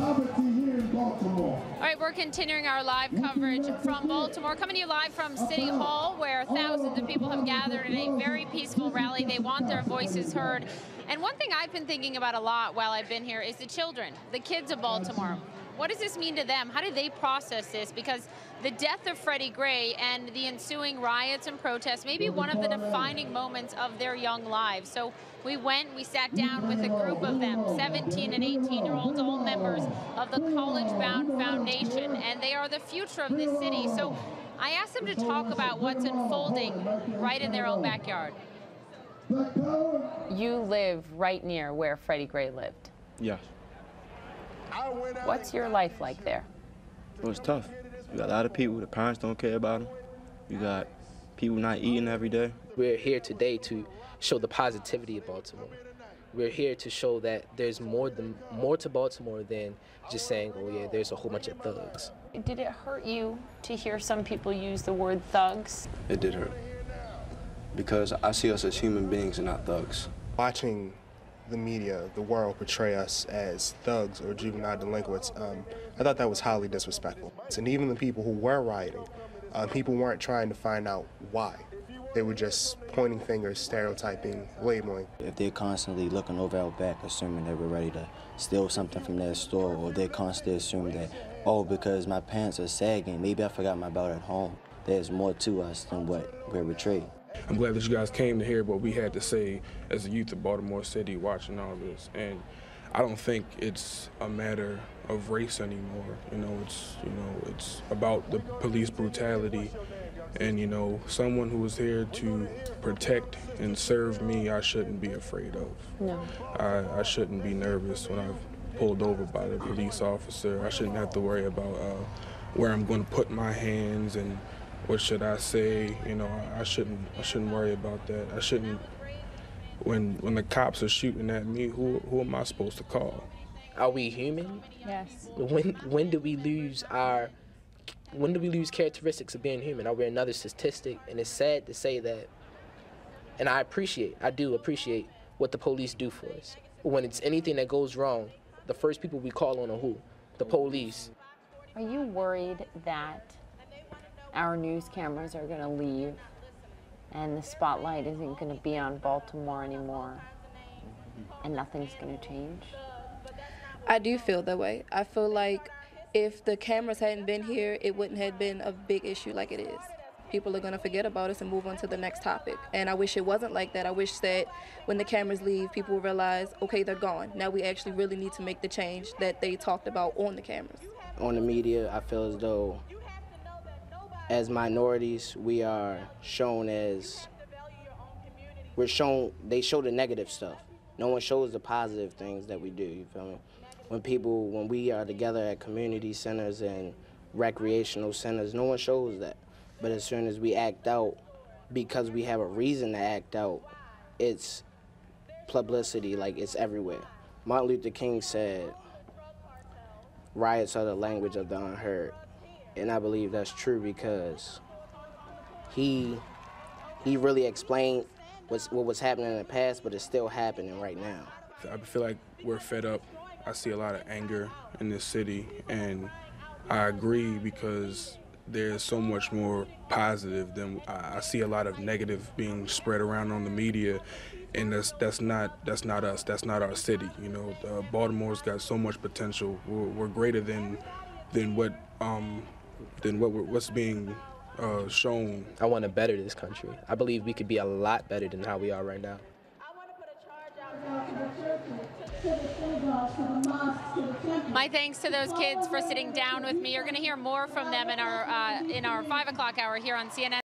poverty here in Baltimore. All right, we're continuing our live coverage from Baltimore, coming to you live from City Hall, where thousands of people have gathered in a very peaceful rally. They want their voices heard. And one thing I've been thinking about a lot while I've been here is the children, the kids of Baltimore. What does this mean to them? How do they process this? Because the death of Freddie Gray and the ensuing riots and protests may be one of the defining moments of their young lives. So we sat down with a group of them, 17 and 18-year-olds, all members of the College Bound Foundation, and they are the future of this city. So I asked them to talk about what's unfolding right in their own backyard. You live right near where Freddie Gray lived. Yes. What's your life like there? It was tough. You got a lot of people, the parents don't care about them. You got people not eating every day. We're here today to show the positivity of Baltimore. We're here to show that there's more to Baltimore than just saying, oh yeah, there's a whole bunch of thugs. Did it hurt you to hear some people use the word thugs? It did hurt. Because I see us as human beings and not thugs. Watching the media, the world, portray us as thugs or juvenile delinquents, I thought that was highly disrespectful. And even the people who were rioting, people weren't trying to find out why. They were just pointing fingers, stereotyping, labeling. If they're constantly looking over our back, assuming that we're ready to steal something from their store, or they're constantly assuming that, oh, because my pants are sagging, maybe I forgot my belt at home. There's more to us than what we're portrayed. I'm glad that you guys came to hear what we had to say as a youth of Baltimore City watching all this. And I don't think it's a matter of race anymore. It's about the police brutality. And, someone who is here to protect and serve me, I shouldn't be afraid of. No. I shouldn't be nervous when I'm pulled over by the police officer. I shouldn't have to worry about where I'm going to put my hands and what should I say. I shouldn't worry about that. I shouldn't. When the cops are shooting at me, who am I supposed to call? Are we human? Yes. When do we lose characteristics of being human? Are we another statistic? And it's sad to say that. And I do appreciate what the police do for us. When it's anything that goes wrong, the first people we call on are who? The police. Are you worried that our news cameras are going to leave and the spotlight isn't going to be on Baltimore anymore and nothing's going to change? I do feel that way. I feel like if the cameras hadn't been here, it wouldn't have been a big issue like it is. People are going to forget about us and move on to the next topic. And I wish it wasn't like that. I wish that when the cameras leave, people will realize, okay, they're gone. Now we actually really need to make the change that they talked about on the cameras. On the media, I feel as though as minorities, we are shown as, they show the negative stuff. No one shows the positive things that we do, you feel me? When we are together at community centers and recreational centers, no one shows that. But as soon as we act out, because we have a reason to act out, it's publicity, like it's everywhere. Martin Luther King said, riots are the language of the unheard. And I believe that's true because he really explained what was happening in the past, but it's still happening right now. I feel like we're fed up. I see a lot of anger in this city, and I agree because there's so much more positive than I see a lot of negative being spread around on the media, and that's not us. That's not our city. Baltimore's got so much potential. We're greater than what's being shown. I want to better this country. I believe we could be a lot better than how we are right now. My thanks to those kids for sitting down with me. You're going to hear more from them in our 5 o'clock hour here on CNN.